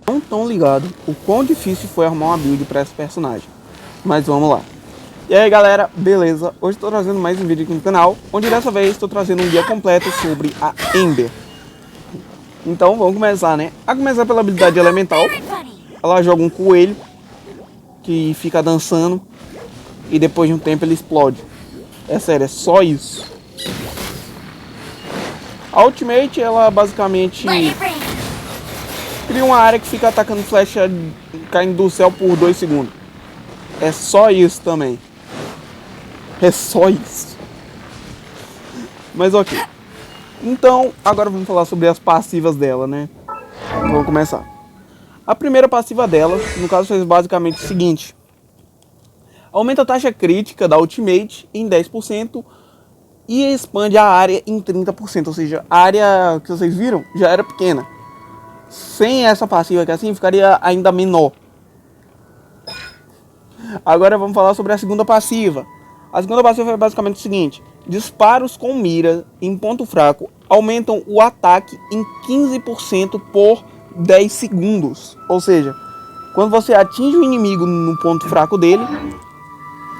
Não tão ligado o quão difícil foi arrumar uma build para esse personagem. Mas vamos lá. E aí galera, beleza? Hoje estou trazendo mais um vídeo aqui no canal, onde dessa vez estou trazendo um guia completo sobre a Ember. Então vamos começar, né? A começar pela habilidade elemental. Ela joga um coelho que fica dançando e depois de um tempo ele explode. É sério, é só isso. A Ultimate, ela basicamente cria uma área que fica atacando flecha caindo do céu por 2 segundos. É só isso também. É só isso. Mas ok. Então, agora vamos falar sobre as passivas dela, né? Vamos começar. A primeira passiva dela, no caso, faz basicamente o seguinte. Aumenta a taxa crítica da Ultimate em 10% e expande a área em 30%. Ou seja, a área que vocês viram já era pequena. Sem essa passiva aqui assim, ficaria ainda menor. Agora vamos falar sobre a segunda passiva. A segunda passiva é basicamente o seguinte. Disparos com mira em ponto fraco aumentam o ataque em 15% por 10 segundos. Ou seja, quando você atinge o inimigo no ponto fraco dele,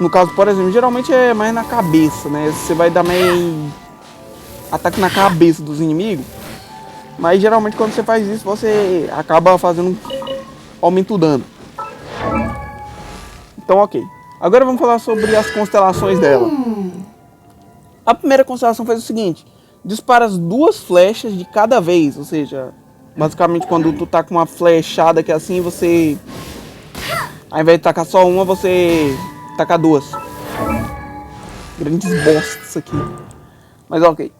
no caso, por exemplo, geralmente é mais na cabeça, né? Você vai dar meio ataque na cabeça dos inimigos. Mas geralmente quando você faz isso, você acaba fazendo aumento o dano. Então ok. Agora vamos falar sobre as constelações dela. A primeira constelação faz o seguinte. Dispara as 2 flechas de cada vez. Ou seja, basicamente quando tu tá com uma flechada que é assim, você... ao invés de tacar só uma, você taca 2. Grandes bostas isso aqui. Mas ok.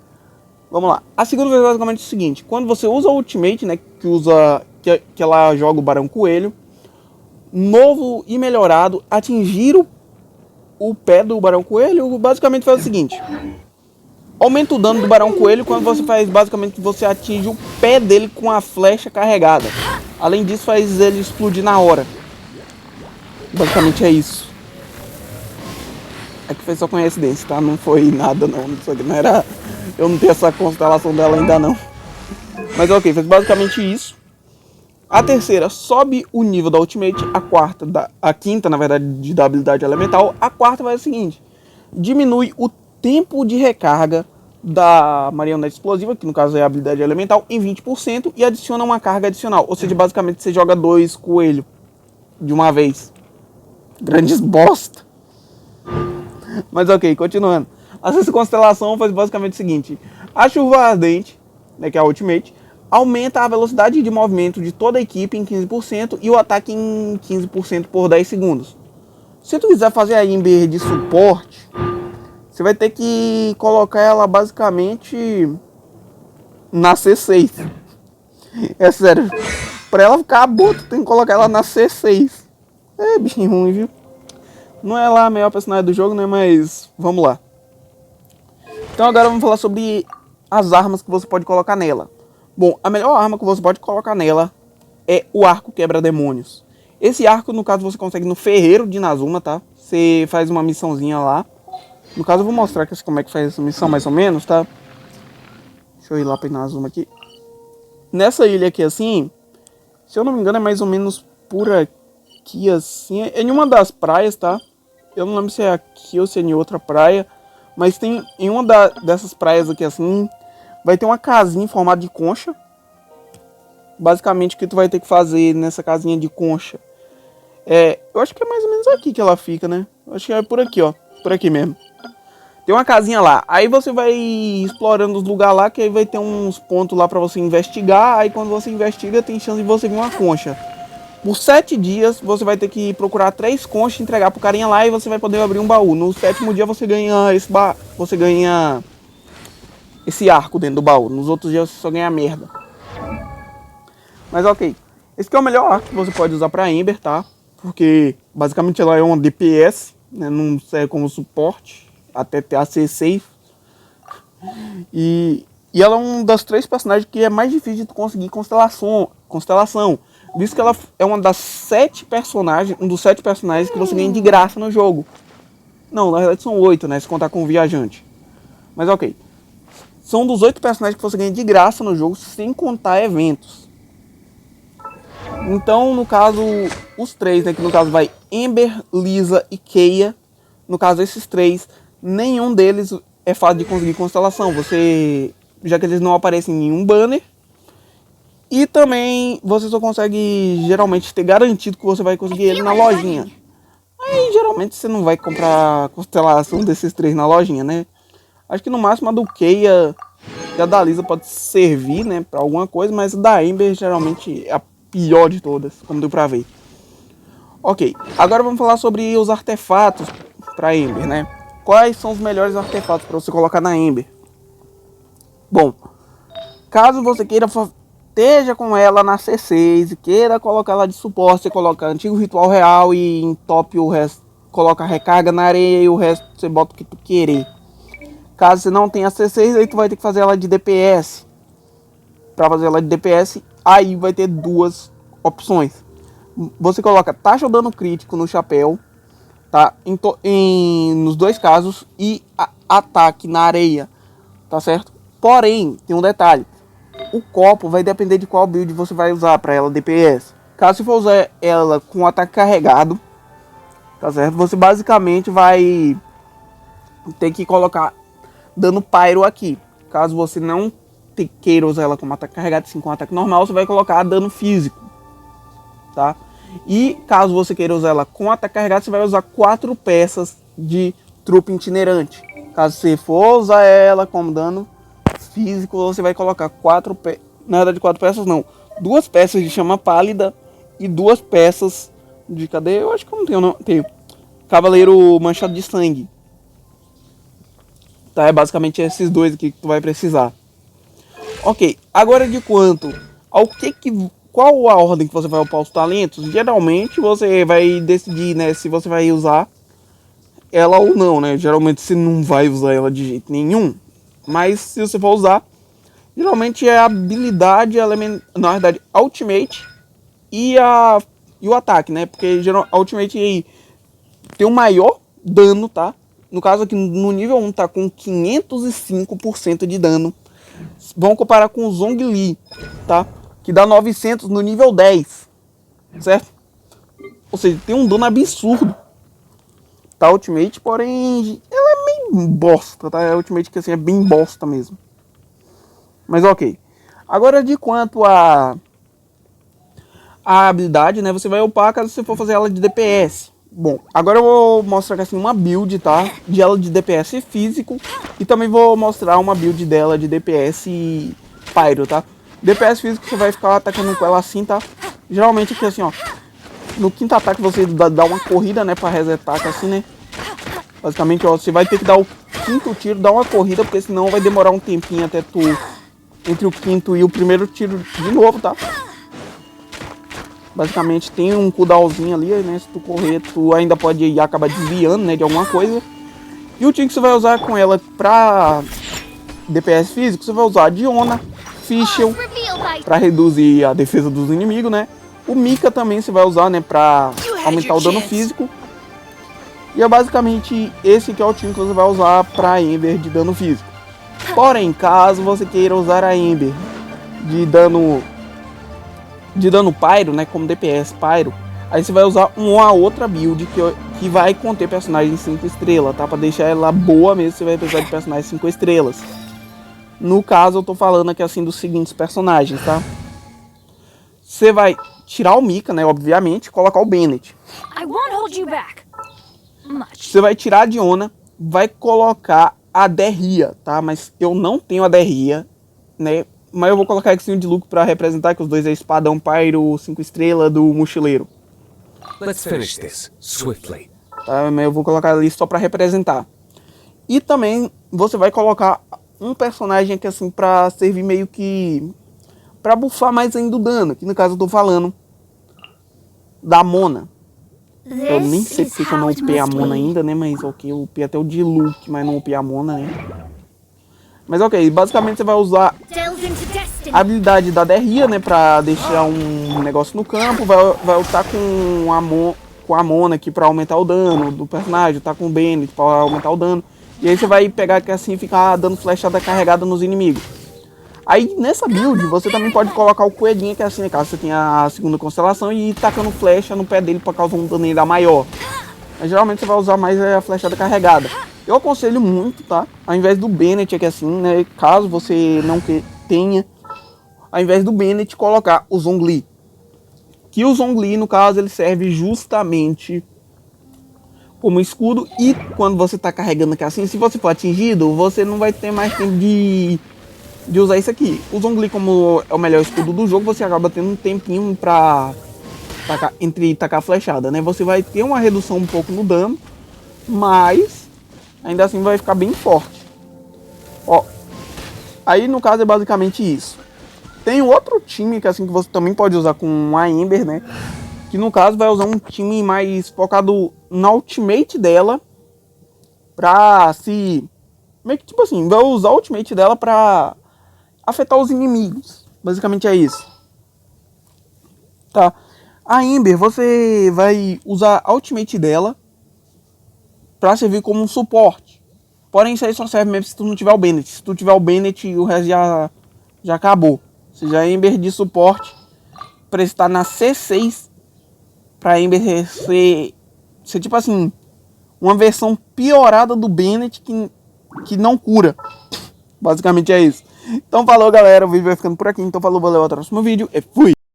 Vamos lá. A segunda é basicamente o seguinte. Quando você usa a Ultimate, né, que ela joga o Barão Coelho, novo e melhorado, atingir o pé do Barão Coelho, basicamente faz o seguinte. Aumenta o dano do Barão Coelho quando você faz, basicamente, você atinge o pé dele com a flecha carregada. Além disso, faz ele explodir na hora. Basicamente é isso. É que foi só coincidência, tá? Não foi nada não. Isso aqui não era... Eu não tenho essa constelação dela ainda não. Mas ok, fez basicamente isso. A terceira sobe o nível da Ultimate. A quinta, na verdade, da habilidade elemental. A quarta vai ser o seguinte. Diminui o tempo de recarga da marionete explosiva, que no caso é a habilidade elemental, em 20%. E adiciona uma carga adicional. Ou seja, basicamente você joga 2 coelhos de uma vez. Grandes bosta. Mas ok, continuando. A sexta constelação faz basicamente o seguinte. A chuva ardente, né, que é a Ultimate, aumenta a velocidade de movimento de toda a equipe em 15% e o ataque em 15% por 10 segundos. Se tu quiser fazer a Ember de suporte, você vai ter que colocar ela basicamente na C6. É sério. Pra ela ficar boa, tu tem que colocar ela na C6. É bichinho ruim, viu? Não é lá a melhor personagem do jogo, né? Mas vamos lá. Então agora vamos falar sobre as armas que você pode colocar nela. Bom, a melhor arma que você pode colocar nela é o arco quebra-demônios. Esse arco, no caso, você consegue no ferreiro de Inazuma, tá? Você faz uma missãozinha lá. No caso, eu vou mostrar aqui como é que faz essa missão, mais ou menos, tá? Deixa eu ir lá pra Inazuma aqui. Nessa ilha aqui, assim, se eu não me engano, é mais ou menos por aqui, assim. É em uma das praias, tá? Eu não lembro se é aqui ou se é em outra praia. Mas tem em uma dessas praias aqui, assim, vai ter uma casinha em formato de concha. Basicamente, o que tu vai ter que fazer nessa casinha de concha eu acho que é mais ou menos aqui que ela fica, né? Eu acho que é por aqui, ó. Por aqui mesmo. Tem uma casinha lá. Aí você vai explorando os lugares lá, que aí vai ter uns pontos lá pra você investigar. Aí quando você investiga, tem chance de você ver uma concha. Por 7 dias, você vai ter que procurar 3 conchas, entregar pro carinha lá e você vai poder abrir um baú. No 7º dia você ganha esse arco dentro do baú. Nos outros dias você só ganha merda. Mas ok. Esse aqui é o melhor arco que você pode usar pra Ember, tá? Porque basicamente ela é uma DPS, né? Não serve como suporte, até ter a C6. E ela é um das 3 personagens que é mais difícil de tu conseguir constelação. Visto que ela é uma das 7 personagens, um dos 7 personagens que você ganha de graça no jogo. Não, na verdade são 8, né? Se contar com o viajante. Mas ok. São um dos 8 personagens que você ganha de graça no jogo, sem contar eventos. Então, no caso, os três, né, que no caso vai Ember, Lisa e Keia, no caso esses três, nenhum deles é fácil de conseguir constelação, já que eles não aparecem em nenhum banner, e também você só consegue geralmente ter garantido que você vai conseguir ele na lojinha. Aí geralmente você não vai comprar constelação desses três na lojinha, né? Acho que no máximo a do Keia e a da Lisa pode servir, né, pra alguma coisa, mas a da Ember geralmente é a pior de todas, como deu pra ver. Ok, agora vamos falar sobre os artefatos pra Ember, né? Quais são os melhores artefatos para você colocar na Ember? Bom, caso você queira esteja com ela na C6 e queira colocar ela de suporte, você coloca antigo ritual real e em top o resto coloca recarga na areia e o resto você bota o que tu querer. Caso você não tenha C6, aí tu vai ter que fazer ela de DPS. Para fazer ela de DPS, aí vai ter duas opções. Você coloca taxa de dano crítico no chapéu, tá? Nos dois casos, e ataque na areia, tá certo? Porém, tem um detalhe. O copo vai depender de qual build você vai usar para ela DPS. Caso você for usar ela com ataque carregado, tá certo? Você basicamente vai ter que colocar dano pyro aqui. Caso você não queira usar ela como ataque carregado, sim com ataque normal, você vai colocar dano físico, tá? E caso você queira usar ela com ataque carregado, você vai usar 4 peças de trupe itinerante. Caso você for usar ela como dano físico, você vai colocar 4 peças, na verdade 4 peças não, 2 peças de chama pálida e 2 peças de, cadê? Eu acho que eu não tenho, não. Tenho Cavaleiro Manchado de Sangue. Tá, é basicamente esses dois aqui que tu vai precisar. Ok, agora de quanto ao qual a ordem que você vai upar os talentos, geralmente você vai decidir, né, se você vai usar ela ou não, né? Geralmente você não vai usar ela de jeito nenhum, mas se você for usar, geralmente é a habilidade, na verdade, a ultimate e o ataque, né? Porque a ultimate aí tem o maior dano, tá? No caso aqui no nível 1 tá com 505% de dano. Vamos comparar com o Zhongli, tá? Que dá 900 no nível 10, certo? Ou seja, tem um dano absurdo. Tá, Ultimate, porém ela é meio bosta, tá? A Ultimate que assim é bem bosta mesmo. Mas ok. Agora de quanto a habilidade, né? Você vai upar caso você for fazer ela de DPS. Bom, agora eu vou mostrar assim uma build, tá? De ela de DPS físico. E também vou mostrar uma build dela de DPS pyro, tá? DPS físico você vai ficar atacando com ela assim, tá? Geralmente aqui assim, ó. No quinto ataque você dá uma corrida, né? Pra resetar assim, né? Basicamente, ó, você vai ter que dar o quinto tiro, dar uma corrida, porque senão vai demorar um tempinho até tu... Entre o quinto e o primeiro tiro de novo, tá? Basicamente tem um cooldownzinho ali, né? Se tu correr, tu ainda pode acabar desviando, né? De alguma coisa. E o time que você vai usar com ela pra DPS físico, você vai usar a Diona, Fischl, pra reduzir a defesa dos inimigos, né? O Mika também você vai usar, né? Pra aumentar o dano físico. E é basicamente esse que é o time que você vai usar pra Ember de dano físico. Porém, caso você queira usar a Ember de dano pyro, né, como DPS pyro, aí você vai usar uma outra build que vai conter personagens 5 estrelas, tá? Pra deixar ela boa mesmo, você vai precisar de personagens 5 estrelas. No caso, eu tô falando aqui assim dos seguintes personagens, tá? Você vai tirar o Mika, né, obviamente, e colocar o Bennett. Você vai tirar a Diona, vai colocar a Derria, tá? Mas eu não tenho a Derria, né? Mas eu vou colocar aqui de Luke pra representar que os dois é espadão pyro 5 estrelas do mochileiro. Let's finish this swiftly. Tá? Mas eu vou colocar ali só pra representar. E também você vai colocar um personagem aqui assim pra servir meio que... pra buffar mais ainda o dano. Que no caso eu tô falando da Mona. Eu nem sei porque eu não upei a Mona ainda, né? Mas ok, eu upei até o de Luke, mas não upei a Mona, né? Mas ok, basicamente você vai usar a habilidade da Derria, né? Pra deixar um negócio no campo. Vai lutar com a Mona aqui pra aumentar o dano do personagem. Tá com o Bennett pra aumentar o dano. E aí você vai pegar aqui assim e ficar dando flechada carregada nos inimigos. Aí nessa build você também pode colocar o coelhinho, que é assim, né, caso você tenha a segunda constelação, e ir tacando flecha no pé dele para causar um dano ainda maior. Mas geralmente você vai usar mais a flechada carregada. Eu aconselho muito, tá? Ao invés do Bennett aqui assim, né, caso você não tenha, ao invés do Bennett colocar o Zhongli. Que o Zhongli, no caso, ele serve justamente como escudo, e quando você tá carregando aqui assim, se você for atingido, você não vai ter mais tempo de usar isso aqui. O Zhongli, como é o melhor escudo do jogo, você acaba tendo um tempinho pra tacar a flechada, né? Você vai ter uma redução um pouco no dano, mas ainda assim vai ficar bem forte. Ó, aí no caso é basicamente isso. Tem outro time que assim que você também pode usar com a Ember, né? Que no caso vai usar um time mais focado na ultimate dela pra se... meio que tipo assim, vai usar a ultimate dela pra afetar os inimigos. Basicamente é isso. Tá? A Ember, você vai usar a ultimate dela pra servir como um suporte. Porém, isso aí só serve mesmo se tu não tiver o Bennett. Se tu tiver o Bennett, o resto já acabou. Ou seja, a Ember de suporte pra estar na C6, pra Ember ser tipo assim, uma versão piorada do Bennett que não cura. Basicamente é isso. Então falou, galera, o vídeo vai ficando por aqui. Então falou, valeu, até o próximo vídeo e fui!